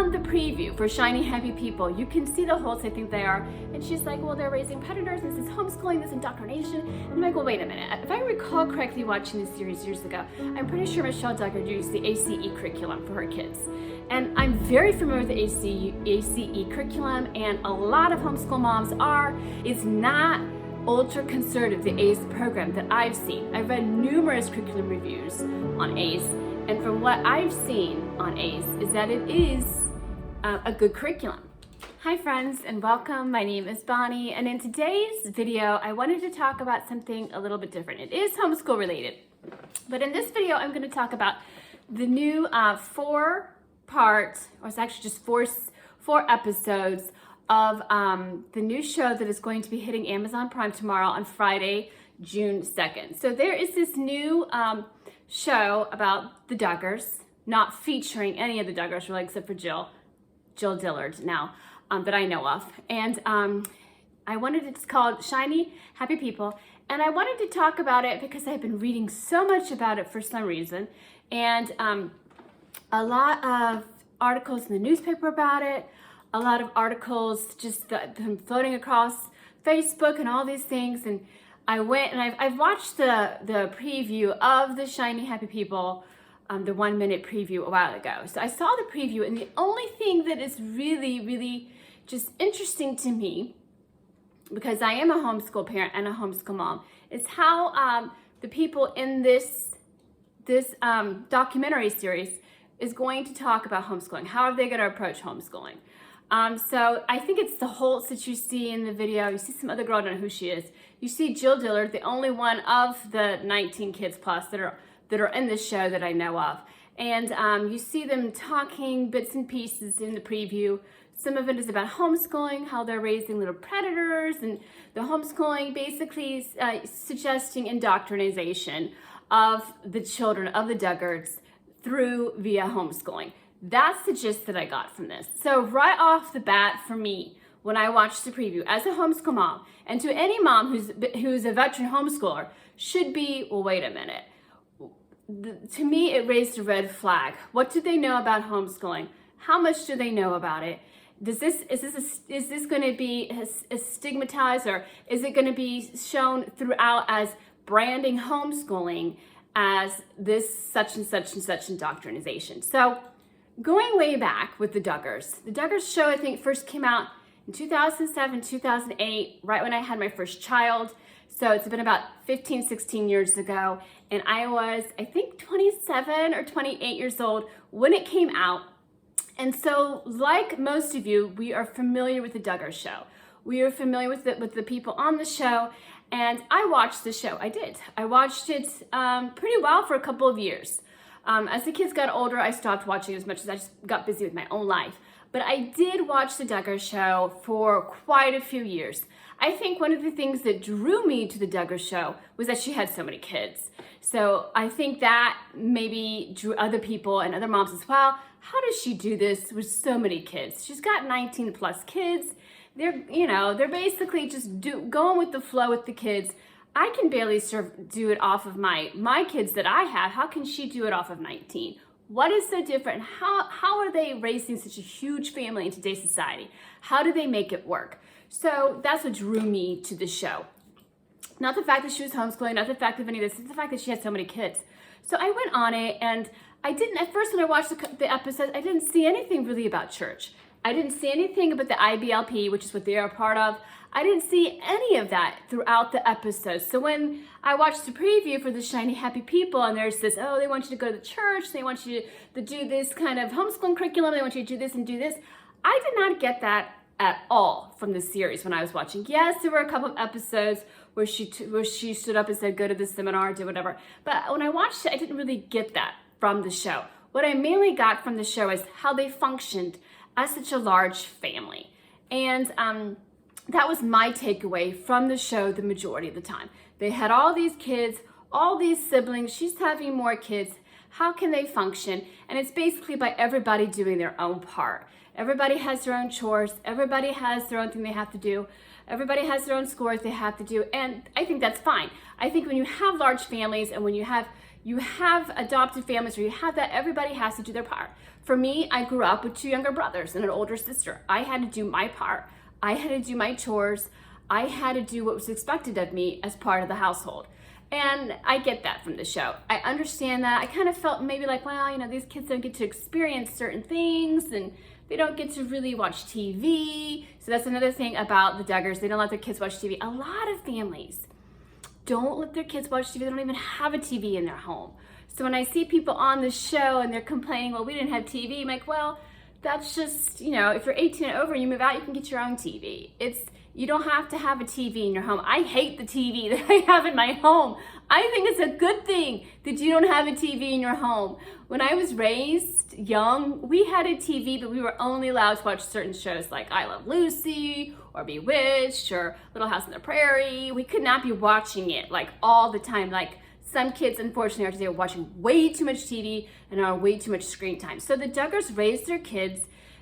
on the preview for Shiny Happy People, you can see the holes I think they are. And she's like, well, they're raising predators, this is homeschooling, this is indoctrination. And I'm like, well, wait a minute. If I recall correctly watching this series years ago, I'm pretty sure Michelle Duggar used the ACE curriculum for her kids. And I'm very familiar with the ACE curriculum, and a lot of homeschool moms is not ultra conservative, the ACE program that I've seen. I've read numerous curriculum reviews on ACE, and from what I've seen on ACE is that it is a good curriculum. Hi friends, and welcome. My name is Bonnie, and in today's video I wanted to talk about something a little bit different. It is homeschool related, but in this video I'm going to talk about the new four-part, or it's actually just four episodes of the new show that is going to be hitting Amazon Prime tomorrow on Friday, June 2nd. So there is this new show about the Duggars, not featuring any of the Duggars really except for Jill Dillard now, that I know of. And it's called Shiny Happy People, and I wanted to talk about it because I've been reading so much about it for some reason, and a lot of articles in the newspaper about it, a lot of articles just floating across Facebook and all these things. And I went and I've watched the preview of the Shiny Happy People, the 1 minute preview a while ago. So I saw the preview, and the only thing that is really just interesting to me, because I am a homeschool parent and a homeschool mom, is how the people in this documentary series is going to talk about homeschooling. How are they going to approach homeschooling? So I think it's the Holtz that you see in the video. You see some other girl, I don't know who she is. You see Jill Dillard, the only one of the 19 kids plus that are in this show that I know of. And you see them talking bits and pieces in the preview. Some of it is about homeschooling, how they're raising little predators, and the homeschooling basically suggesting indoctrination of the children of the Duggars via homeschooling. That's the gist that I got from this. So right off the bat for me, when I watched the preview as a homeschool mom, and to any mom who's a veteran homeschooler, should be, well, wait a minute. To me, it raised a red flag. What do they know about homeschooling? How much do they know about it? Is this going to be stigmatized, or is it going to be shown throughout as branding homeschooling as this such and such and such indoctrination? So going way back with the Duggars show, I think first came out in 2007, 2008, right when I had my first child. So it's been about 15, 16 years ago. And I was, I think, 27 or 28 years old when it came out. And so like most of you, we are familiar with the Duggars show. We are familiar with the people on the show. And I watched the show. I watched it pretty well for a couple of years. As the kids got older, I stopped watching as much as I just got busy with my own life. But I did watch the Duggars show for quite a few years. I think one of the things that drew me to the Duggars show was that she had so many kids. So I think that maybe drew other people and other moms as well. How does she do this with so many kids? She's got 19 plus kids. They're basically just going with the flow with the kids. I can barely do it off of my kids that I have. How can she do it off of 19? What is so different? How are they raising such a huge family in today's society? How do they make it work? So that's what drew me to the show. Not the fact that she was homeschooling, not the fact of any of this, it's the fact that she had so many kids. So I went on it, and at first when I watched the episodes, I didn't see anything really about church. I didn't see anything about the IBLP, which is what they are a part of. I didn't see any of that throughout the episodes. So when I watched the preview for the Shiny Happy People, and there's this, oh, they want you to go to church, they want you to do this kind of homeschooling curriculum, they want you to do this and do this, I did not get that at all from the series when I was watching. Yes, there were a couple of episodes where she stood up and said, go to this seminar, do whatever. But when I watched it, I didn't really get that from the show. What I mainly got from the show is how they functioned as such a large family. And that was my takeaway from the show the majority of the time. They had all these kids, all these siblings, she's having more kids. How can they function? And it's basically by everybody doing their own part. Everybody has their own chores. Everybody has their own thing they have to do. Everybody has their own scores they have to do. And I think that's fine. I think when you have large families and when you have you have adopted families where you have that everybody has to do their part. For me, I grew up with 2 younger brothers and an older sister. I had to do my part. I had to do my chores. I had to do what was expected of me as part of the household. And I get that from the show. I understand that. I kind of felt maybe like, well, you know, these kids don't get to experience certain things and they don't get to really watch TV. So that's another thing about the Duggars. They don't let their kids watch TV. A lot of families don't let their kids watch TV. They don't even have a TV in their home. So when I see people on the show and they're complaining, well, we didn't have TV, I'm like, well, that's just, you know, if you're 18 and over and you move out, you can get your own TV. You don't have to have a TV in your home. I hate the TV that I have in my home. I think it's a good thing that you don't have a TV in your home. When I was raised young, we had a TV, but we were only allowed to watch certain shows like I Love Lucy or Bewitched or Little House on the Prairie. We could not be watching it like all the time. Like some kids, unfortunately, are today watching way too much TV and are way too much screen time. So the Duggars raised their kids,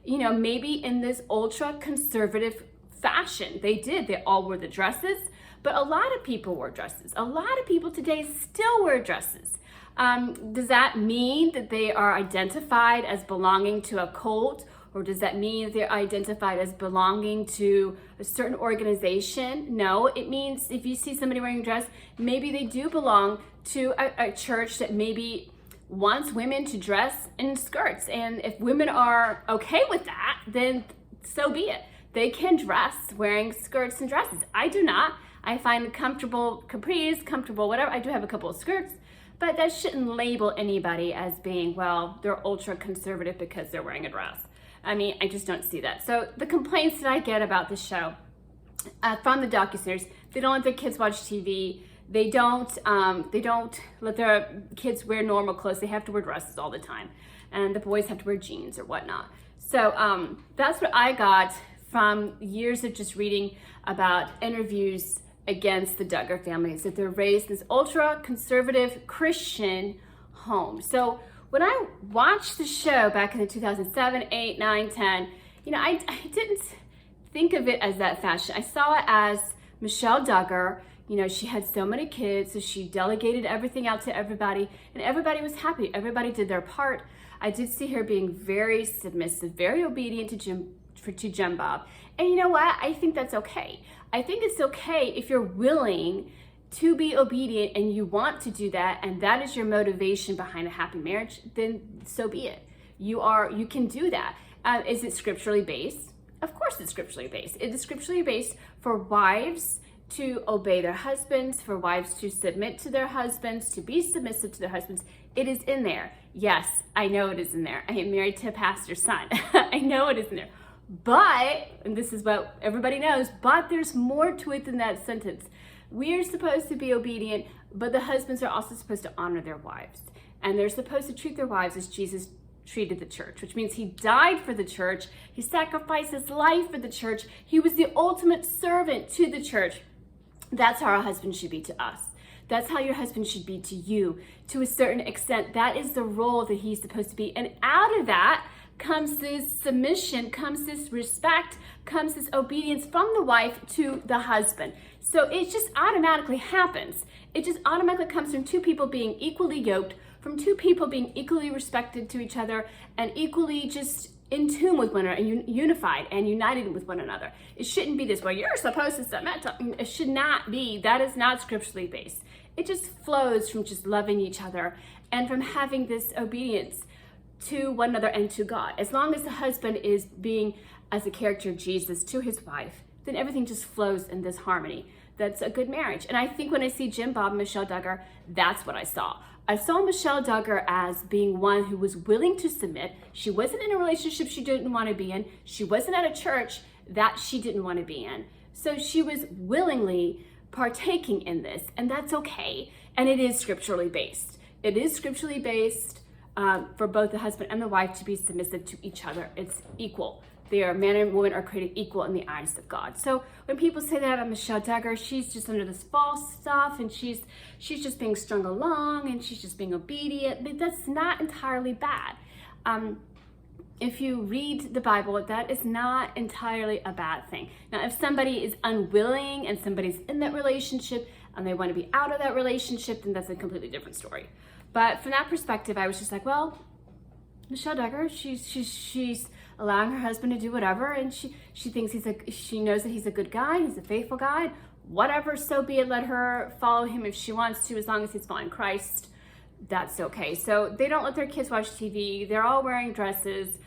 you know, maybe in this ultra conservative fashion. They did. They all wore the dresses, but a lot of people wore dresses. A lot of people today still wear dresses. Does that mean that they are identified as belonging to a cult, or does that mean that they're identified as belonging to a certain organization? No, it means if you see somebody wearing a dress, maybe they do belong to a church that maybe wants women to dress in skirts. And if women are okay with that, then so be it. They can dress wearing skirts and dresses. I do not. I find comfortable capris, comfortable whatever. I do have a couple of skirts, but that shouldn't label anybody as being, well, they're ultra conservative because they're wearing a dress. I mean, I just don't see that. So the complaints that I get about the show from the docuseries, they don't let their kids watch TV. They don't let their kids wear normal clothes. They have to wear dresses all the time, and the boys have to wear jeans or whatnot. So that's what I got from years of just reading about interviews against the Duggar families, that they're raised in this ultra conservative Christian home. So when I watched the show back in the 2007, 8, 9, 10, you know, I didn't think of it as that fashion. I saw it as Michelle Duggar. You know, she had so many kids, so she delegated everything out to everybody, and everybody was happy. Everybody did their part. I did see her being very submissive, very obedient to Jim Bob. And you know what? I think that's okay. I think it's okay if you're willing to be obedient and you want to do that, and that is your motivation behind a happy marriage, then so be it. You can do that. Is it scripturally based? Of course it's scripturally based. It is scripturally based for wives to obey their husbands, for wives to submit to their husbands, to be submissive to their husbands. It is in there. Yes, I know it is in there. I am married to a pastor's son. I know it is in there. But, and this is what everybody knows, but there's more to it than that sentence. We are supposed to be obedient, but the husbands are also supposed to honor their wives. And they're supposed to treat their wives as Jesus treated the church, which means he died for the church. He sacrificed his life for the church. He was the ultimate servant to the church. That's how our husband should be to us. That's how your husband should be to you, to a certain extent. That is the role that he's supposed to be. And out of that comes this submission, comes this respect, comes this obedience from the wife to the husband. So it just automatically happens. It just automatically comes from two people being equally yoked, from two people being equally respected to each other, and equally just in tune with one another, and unified and united with one another. It shouldn't be this way. You're supposed to submit to. It should not be. That is not scripturally based. It just flows from just loving each other and from having this obedience to one another and to God. As long as the husband is being as a character of Jesus to his wife, then everything just flows in this harmony. That's a good marriage. And I think when I see Jim Bob and Michelle Duggar, that's what I saw. I saw Michelle Duggar as being one who was willing to submit. She wasn't in a relationship she didn't want to be in. She wasn't at a church that she didn't want to be in. So she was willingly partaking in this, and that's okay. And it is scripturally based. It is scripturally based for both the husband and the wife to be submissive to each other. It's equal. They are, man and woman are created equal in the eyes of God. So when people say that about Michelle Duggar, she's just under this false stuff, and she's just being strung along, and she's just being obedient, but that's not entirely bad. If you read the Bible, that is not entirely a bad thing. Now, if somebody is unwilling and somebody's in that relationship and they want to be out of that relationship, then that's a completely different story. But from that perspective, I was just like, well, Michelle Duggar, she's allowing her husband to do whatever, and she thinks she knows that he's a good guy, he's a faithful guy, whatever, so be it. Let her follow him if she wants to, as long as he's following Christ, that's okay. So they don't let their kids watch TV. They're all wearing dresses.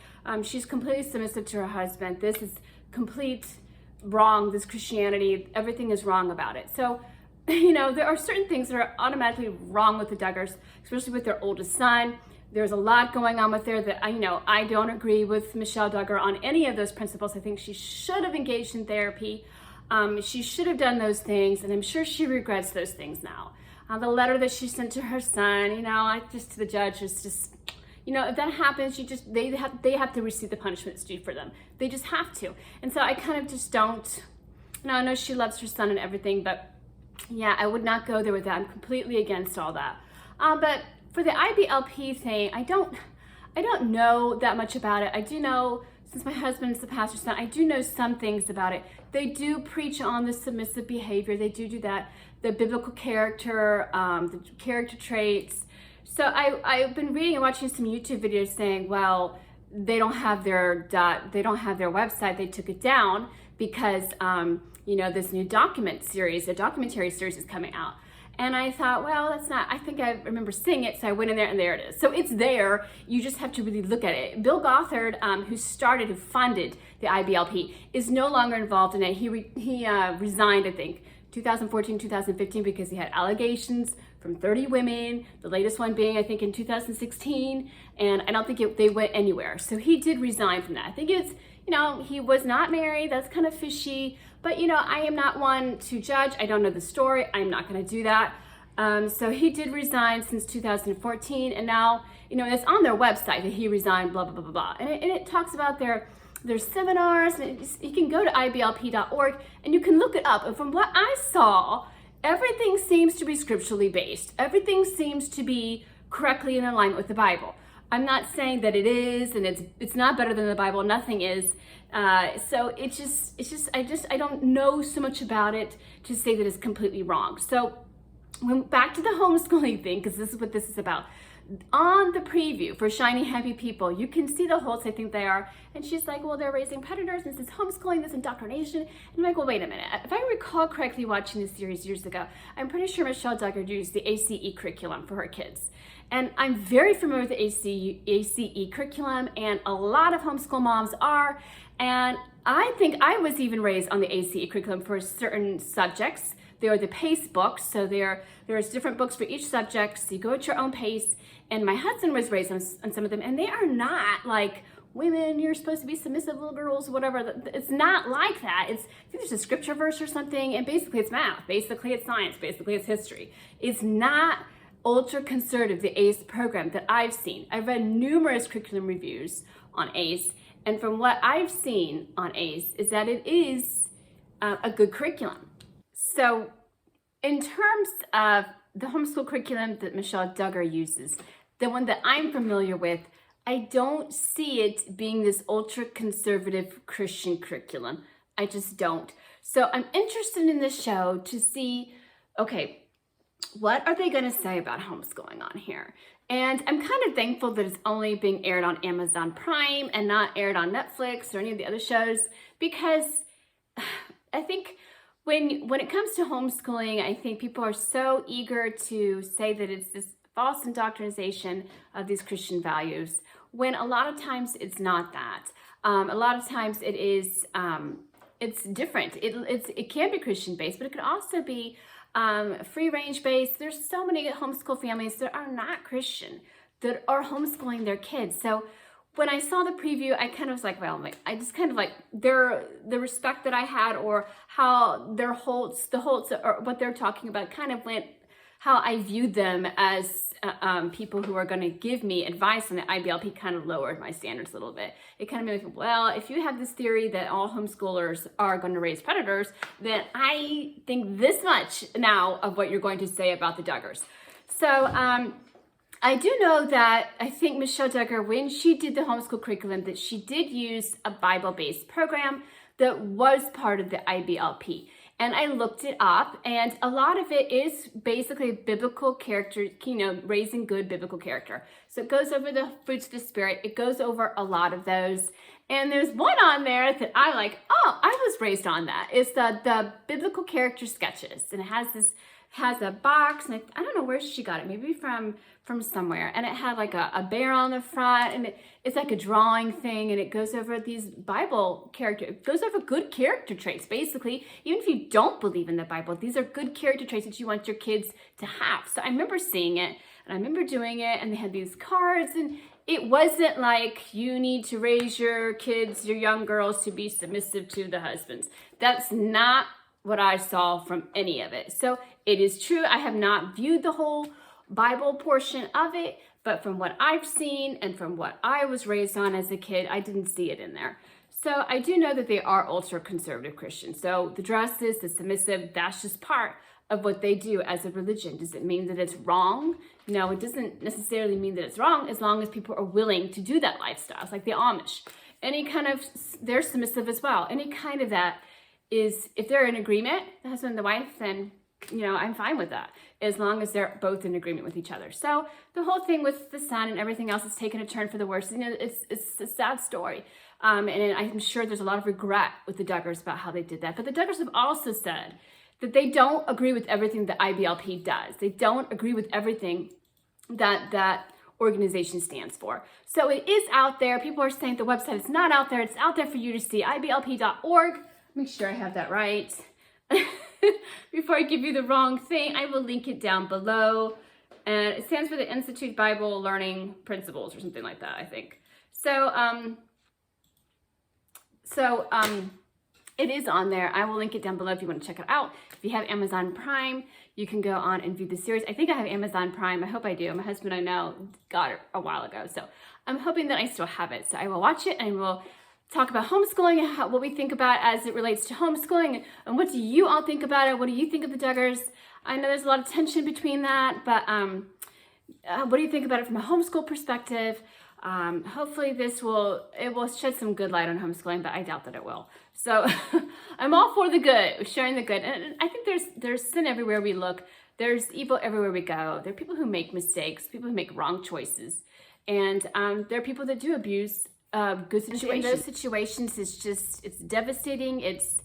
She's completely submissive to her husband. This is complete wrong. This Christianity, everything is wrong about it. So, you know, there are certain things that are automatically wrong with the Duggars, especially with their oldest son. There's a lot going on with there that I don't agree with Michelle Duggar on any of those principles. I think she should have engaged in therapy. She should have done those things, and I'm sure she regrets those things now. The letter that she sent to her son, to the judge is just, if that happens, they have to receive the punishment that's due for them. They just have to. And so I kind of just don't. I know she loves her son and everything, but yeah, I would not go there with that. I'm completely against all that. But for the IBLP thing, I don't know that much about it. I do know, since my husband's the pastor's son, I do know some things about it. They do preach on the submissive behavior. They do that. The biblical character, the character traits. So I've been reading and watching some YouTube videos saying, well, they don't have their website. They took it down because this new documentary series is coming out. And I thought, well, that's not, I think I remember seeing it, so I went in there and there it is. So it's there, you just have to really look at it. Bill Gothard, who funded the IBLP, is no longer involved in it. He resigned, I think, 2014, 2015, because he had allegations from 30 women, the latest one being, I think, in 2016, and I don't think they went anywhere. So he did resign from that. I think it's, he was not married, that's kind of fishy, but I am not one to judge. I don't know the story. I'm not going to do that. So he did resign since 2014, and now, it's on their website that he resigned, blah, blah, blah, blah, blah. And it talks about their seminars, and you can go to IBLP.org and you can look it up. And from what I saw, everything seems to be scripturally based. Everything seems to be correctly in alignment with the Bible. I'm not saying that it is, and it's not better than the Bible. Nothing is. So I don't know so much about it to say that it's completely wrong. So back to the homeschooling thing, because this is what this is about. On the preview for Shiny Happy People, you can see the Holtz, I think they are, and she's like, well, they're raising predators, and this is homeschooling, this indoctrination. And I'm like, well, wait a minute. If I recall correctly watching this series years ago, I'm pretty sure Michelle Duggar used the ACE curriculum for her kids. And I'm very familiar with the ACE curriculum, and a lot of homeschool moms are, and I think I was even raised on the ACE curriculum for certain subjects. There are the PACE books, so there's different books for each subject, so you go at your own pace. And my husband was raised on some of them, and they are not like, women, you're supposed to be submissive little girls, whatever. It's not like that. I think there's a scripture verse or something, and basically it's math, basically it's science, basically it's history. It's not ultra conservative, the ACE program that I've seen. I've read numerous curriculum reviews on ACE, and from what I've seen on ACE is that it is a good curriculum. So in terms of the homeschool curriculum that Michelle Duggar uses, the one that I'm familiar with, I don't see it being this ultra-conservative Christian curriculum. I just don't. So I'm interested in this show to see, okay, what are they going to say about homeschooling on here? And I'm kind of thankful that it's only being aired on Amazon Prime and not aired on Netflix or any of the other shows, because I think when it comes to homeschooling, I think people are so eager to say that it's this false indoctrination of these Christian values, when a lot of times it's not that. A lot of times it is, it's different. It can be Christian based, but it could also be free range based. There's so many homeschool families that are not Christian that are homeschooling their kids. So when I saw the preview, I kind of was like, well, I just kind of like the respect that I had, or how the Holtz, or what they're talking about, kind of went how I viewed them as people who are going to give me advice on the IBLP, kind of lowered my standards a little bit. It kind of made me think, well, if you have this theory that all homeschoolers are going to raise predators, then I think this much now of what you're going to say about the Duggars. So I do know that I think Michelle Duggar, when she did the homeschool curriculum, that she did use a Bible-based program that was part of the IBLP. And I looked it up, and a lot of it is basically biblical character, raising good biblical character. So it goes over the fruits of the Spirit. It goes over a lot of those. And there's one on there that I like, oh, I was raised on that. It's the biblical character sketches. And it has a box, and I don't know where she got it, maybe from somewhere. And it had like a bear on the front, and it's like a drawing thing, and it goes over these Bible character, it goes over good character traits, basically. Even if you don't believe in the Bible, these are good character traits that you want your kids to have. So I remember seeing it, and I remember doing it, and they had these cards, and it wasn't like you need to raise your kids, your young girls, to be submissive to the husbands. That's not what I saw from any of it. So it is true, I have not viewed the whole Bible portion of it, but from what I've seen and from what I was raised on as a kid, I didn't see it in there. So I do know that they are ultra conservative Christians. So the dresses, the submissive, that's just part of what they do as a religion. Does it mean that it's wrong? No, it doesn't necessarily mean that it's wrong, as long as people are willing to do that lifestyle. It's like the Amish. Any kind of, they're submissive as well. Any kind of that is, if they're in agreement, the husband and the wife, then, I'm fine with that, as long as they're both in agreement with each other. So the whole thing with the son and everything else is taken a turn for the worse. It's a sad story. And I'm sure there's a lot of regret with the Duggars about how they did that. But the Duggars have also said that they don't agree with everything that IBLP does. They don't agree with everything that organization stands for. So it is out there. People are saying the website is not out there. It's out there for you to see, iblp.org. Make sure I have that right. Before I give you the wrong thing, I will link it down below. And it stands for the Institute Bible Learning Principles or something like that, I think. So it is on there. I will link it down below if you want to check it out. If you have Amazon Prime, you can go on and view the series. I think I have Amazon Prime. I hope I do. My husband, I know, got it a while ago. So I'm hoping that I still have it. So I will watch it, and we'll talk about homeschooling and what we think about as it relates to homeschooling, and what do you all think about it? What do you think of the Duggars? I know there's a lot of tension between that, but what do you think about it from a homeschool perspective? Hopefully it will shed some good light on homeschooling, but I doubt that it will. So I'm all for the good, sharing the good. And I think there's sin everywhere we look. There's evil everywhere we go. There are people who make mistakes, people who make wrong choices. And there are people that do abuse good situations. In those situations, it's devastating. It's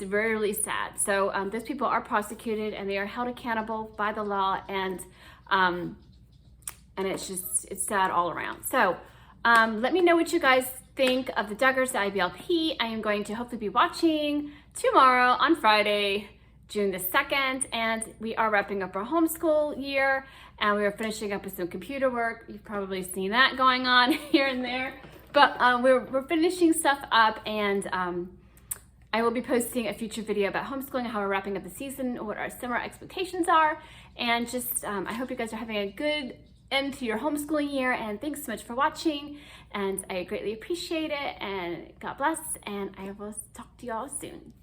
really sad. So those people are prosecuted, and they are held accountable by the law, and it's sad all around. So let me know what you guys think of the Duggars, the IBLP. I am going to hopefully be watching tomorrow on Friday, June the 2nd, and we are wrapping up our homeschool year, and we are finishing up with some computer work. You've probably seen that going on here and there, but we're finishing stuff up, and I will be posting a future video about homeschooling, how we're wrapping up the season, what our summer expectations are, and just I hope you guys are having a good end to your homeschooling year, and thanks so much for watching, and I greatly appreciate it, and God bless, and I will talk to you all soon.